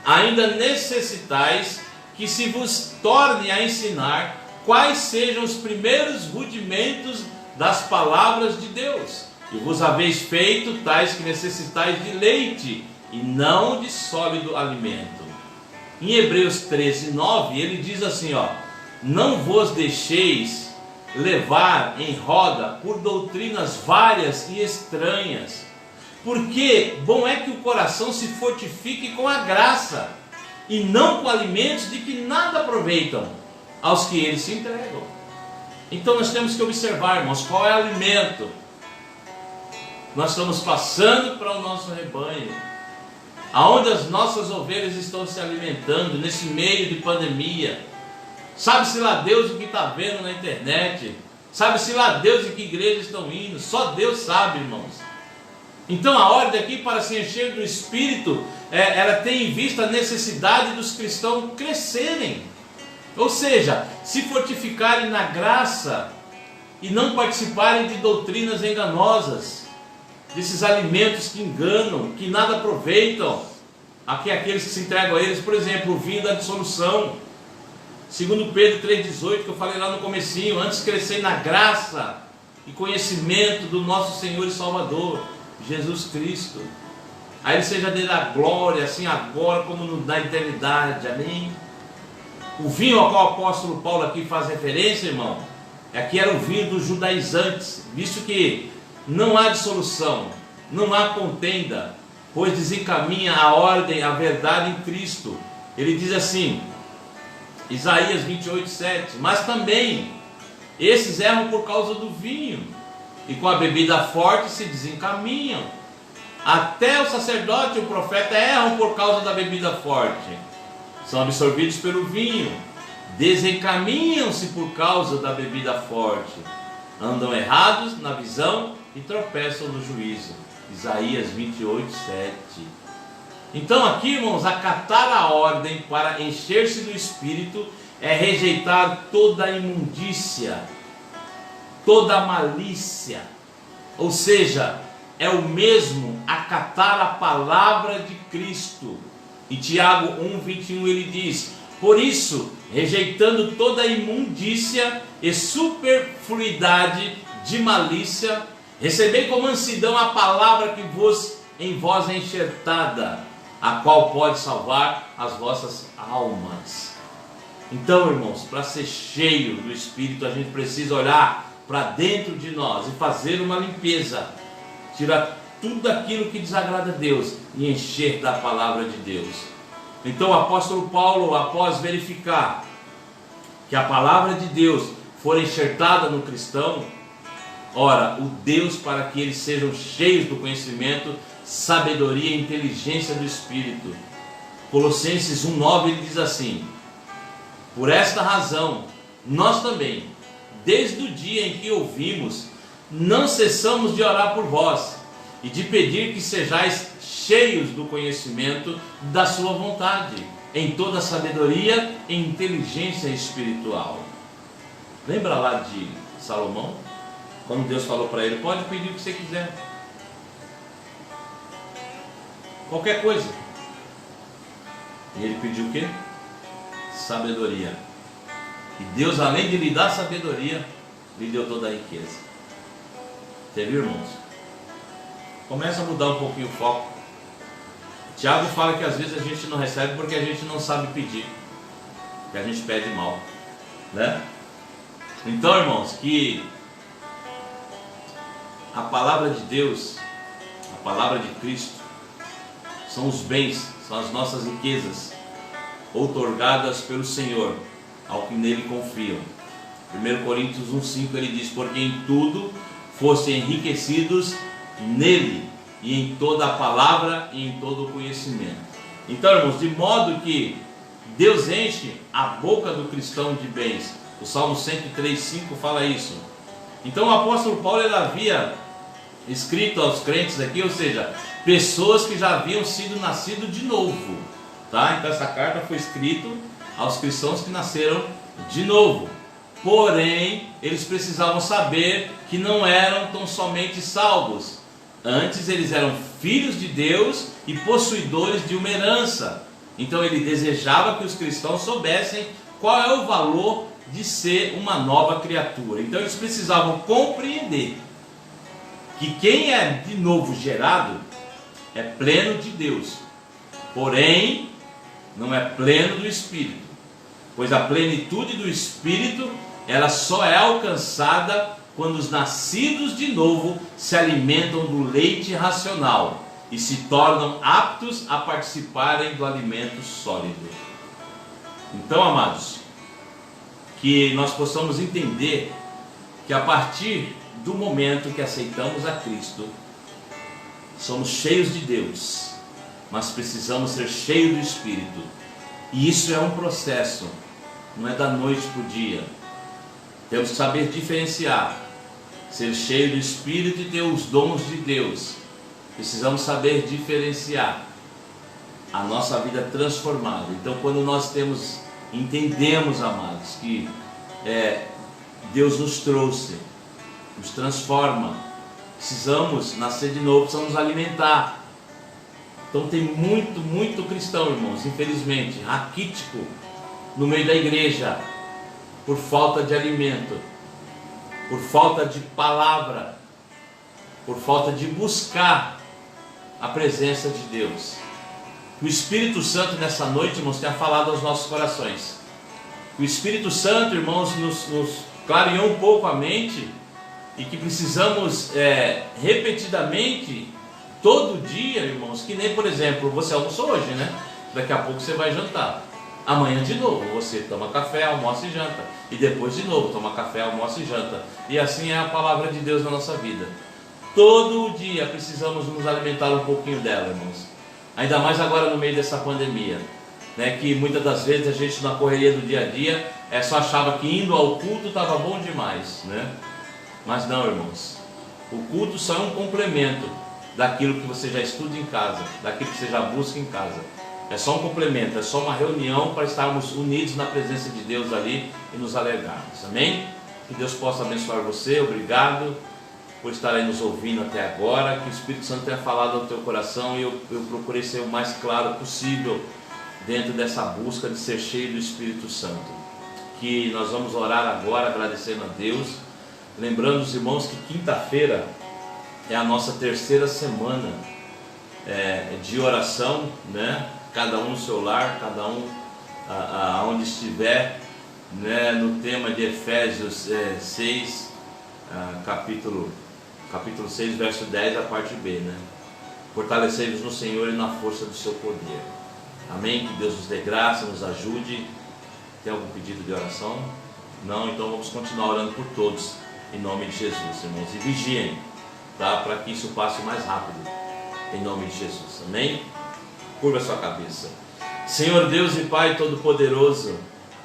Speaker 3: ainda necessitais que se vos torne a ensinar quais sejam os primeiros rudimentos das palavras de Deus, e vos haveis feito tais que necessitais de leite e não de sólido alimento. Em Hebreus 13:9 ele diz assim, ó: não vos deixeis levar em roda por doutrinas várias e estranhas, porque bom é que o coração se fortifique com a graça, e não com alimentos de que nada aproveitam aos que eles se entregam. Então nós temos que observar, irmãos, qual é o alimento nós estamos passando para o nosso rebanho, aonde as nossas ovelhas estão se alimentando nesse meio de pandemia. Sabe-se lá Deus o que está vendo na internet, sabe-se lá Deus em que igreja estão indo, só Deus sabe, irmãos. Então a ordem aqui para se encher do Espírito, ela tem em vista a necessidade dos cristãos crescerem, ou seja, se fortificarem na graça e não participarem de doutrinas enganosas, desses alimentos que enganam, que nada aproveitam, aqueles que se entregam a eles. Por exemplo, o vinho da dissolução, segundo Pedro 3,18, que eu falei lá no comecinho: antes crescei na graça e conhecimento do nosso Senhor e Salvador, Jesus Cristo. A Ele seja dele a glória, assim agora como na eternidade, amém? O vinho ao qual o apóstolo Paulo aqui faz referência, irmão, aqui era o vinho dos judaizantes, visto que não há dissolução, não há contenda, pois desencaminha a ordem, a verdade em Cristo. Ele diz assim, Isaías 28:7, mas também esses erram por causa do vinho, e com a bebida forte se desencaminham. Até o sacerdote e o profeta erram por causa da bebida forte, são absorvidos pelo vinho, desencaminham-se por causa da bebida forte, andam errados na visão e tropeçam no juízo. Isaías 28:7. Então aqui, irmãos, acatar a ordem para encher-se do Espírito é rejeitar toda a imundícia, toda a malícia, ou seja, é o mesmo acatar a palavra de Cristo. E Tiago 1:21 ele diz: por isso, rejeitando toda a imundícia e superfluidade de malícia, recebei com mansidão a palavra que em vós é enxertada, a qual pode salvar as vossas almas. Então, irmãos, para ser cheio do Espírito, a gente precisa olhar para dentro de nós e fazer uma limpeza, tirar tudo aquilo que desagrada a Deus e encher da palavra de Deus. Então o apóstolo Paulo, após verificar que a palavra de Deus for enxertada no cristão, ora, o Deus para que eles sejam cheios do conhecimento, sabedoria e inteligência do Espírito. Colossenses 1:9 ele diz assim: por esta razão, nós também, desde o dia em que ouvimos, não cessamos de orar por vós e de pedir que sejais cheios do conhecimento da sua vontade, em toda sabedoria e inteligência espiritual. Lembra lá de Salomão? Quando Deus falou para ele: pode pedir o que você quiser, qualquer coisa. E ele pediu o quê? Sabedoria. E Deus, além de lhe dar sabedoria, lhe deu toda a riqueza. Você viu, irmãos? Começa a mudar um pouquinho o foco. Tiago fala que às vezes a gente não recebe porque a gente não sabe pedir, que a gente pede mal, né? Então, irmãos, que a palavra de Deus, a palavra de Cristo, são os bens, são as nossas riquezas, outorgadas pelo Senhor ao que nele confiam. 1 Coríntios 1:5 ele diz: porque em tudo fossem enriquecidos nele, e em toda a palavra e em todo o conhecimento. Então, irmãos, de modo que Deus enche a boca do cristão de bens. O Salmo 103:5 fala isso. Então o apóstolo Paulo ele havia escrito aos crentes aqui, ou seja, pessoas que já haviam sido nascidos de novo, tá? Então essa carta foi escrita aos cristãos que nasceram de novo. Porém, eles precisavam saber que não eram tão somente salvos. Antes eles eram filhos de Deus e possuidores de uma herança. Então ele desejava que os cristãos soubessem qual é o valor de ser uma nova criatura. Então eles precisavam compreender que quem é de novo gerado é pleno de Deus, porém não é pleno do Espírito, pois a plenitude do Espírito ela só é alcançada quando os nascidos de novo se alimentam do leite racional e se tornam aptos a participarem do alimento sólido. Então, amados, que nós possamos entender que a partir do momento que aceitamos a Cristo, somos cheios de Deus, mas precisamos ser cheios do Espírito. E isso é um processo, não é da noite para o dia. Temos que saber diferenciar, ser cheio do Espírito e ter os dons de Deus. Precisamos saber diferenciar a nossa vida transformada. Então, quando nós entendemos, amados, que Deus nos trouxe, nos transforma, precisamos nascer de novo, precisamos alimentar. Então tem muito cristão, irmãos, infelizmente, raquítico no meio da igreja, por falta de alimento, por falta de palavra, por falta de buscar a presença de Deus. O Espírito Santo nessa noite, irmãos, tem falado aos nossos corações. O Espírito Santo, irmãos, nos clareou um pouco a mente e que precisamos repetidamente, todo dia, irmãos, que nem, por exemplo, você almoçou hoje, né? Daqui a pouco você vai jantar. Amanhã de novo, você toma café, almoça e janta. E depois de novo, toma café, almoça e janta. E assim é a palavra de Deus na nossa vida. Todo dia precisamos nos alimentar um pouquinho dela, irmãos. Ainda mais agora no meio dessa pandemia, né? Que muitas das vezes a gente na correria do dia a dia só achava que indo ao culto estava bom demais, né? Mas não, irmãos. O culto só é um complemento daquilo que você já estuda em casa, daquilo que você já busca em casa. É só um complemento, é só uma reunião para estarmos unidos na presença de Deus ali e nos alegrarmos. Amém? Que Deus possa abençoar você. Obrigado por estar aí nos ouvindo até agora. Que o Espírito Santo tenha falado ao teu coração e eu procurei ser o mais claro possível dentro dessa busca de ser cheio do Espírito Santo. Que nós vamos orar agora agradecendo a Deus, lembrando os irmãos que quinta-feira é a nossa terceira semana de oração, né? Cada um no seu lar, cada um aonde estiver, né? No tema de Efésios 6, capítulo 6, verso 10, a parte B, né? Fortalecei-vos no Senhor e na força do seu poder. Amém? Que Deus nos dê graça, nos ajude. Tem algum pedido de oração? Não? Então vamos continuar orando por todos, em nome de Jesus, irmãos. E vigiem, tá? Para que isso passe mais rápido, em nome de Jesus. Amém? Curva a sua cabeça. Senhor Deus e Pai Todo-Poderoso,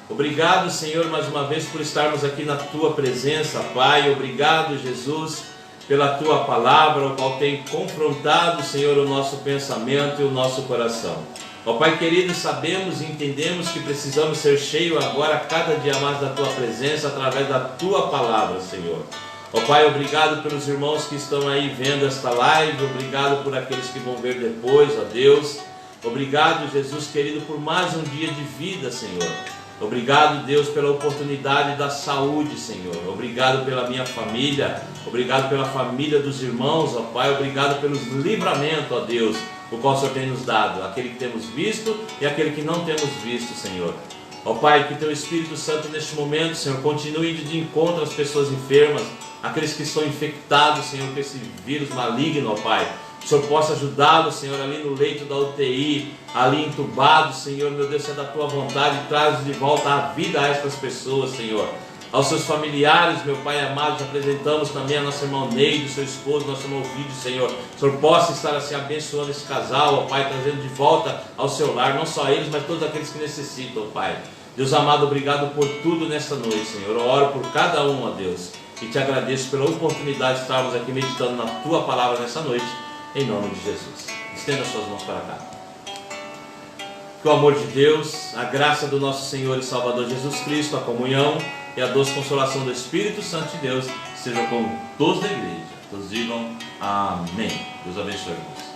Speaker 3: obrigado, Senhor, mais uma vez por estarmos aqui na Tua presença, Pai. Obrigado, Jesus, pela Tua palavra, o qual tem confrontado, Senhor, o nosso pensamento e o nosso coração. Ó Pai querido, sabemos e entendemos que precisamos ser cheios agora, cada dia mais da Tua presença, através da Tua palavra, Senhor. Ó Pai, obrigado pelos irmãos que estão aí vendo esta live, obrigado por aqueles que vão ver depois, ó Deus. Obrigado, Jesus querido, por mais um dia de vida, Senhor. Obrigado, Deus, pela oportunidade da saúde, Senhor. Obrigado pela minha família, obrigado pela família dos irmãos, ó Pai. Obrigado pelos livramentos, ó Deus, o qual o Senhor tem nos dado, aquele que temos visto e aquele que não temos visto, Senhor. Ó Pai, que Teu Espírito Santo neste momento, Senhor, continue indo de encontro às pessoas enfermas, aqueles que estão infectados, Senhor, com esse vírus maligno, ó Pai. O Senhor possa ajudá-los, Senhor, ali no leito da UTI, ali entubado, Senhor, meu Deus, se é da Tua vontade, traz de volta a vida a estas pessoas, Senhor. aos seus familiares, meu Pai amado. Apresentamos também a nossa irmã Neide, seu esposo, nosso irmão Vídeo, Senhor. O Senhor possa estar assim abençoando esse casal, ó Pai, trazendo de volta ao seu lar, não só eles, mas todos aqueles que necessitam, ó Pai. Deus amado, obrigado por tudo nesta noite, Senhor. Eu oro por cada um, ó Deus, e te agradeço pela oportunidade de estarmos aqui meditando na Tua Palavra nessa noite, em nome de Jesus. Estenda as suas mãos para cá. Que o amor de Deus, a graça do nosso Senhor e Salvador Jesus Cristo, a comunhão e a doce consolação do Espírito Santo de Deus seja com todos da igreja. Todos digam amém. Deus abençoe.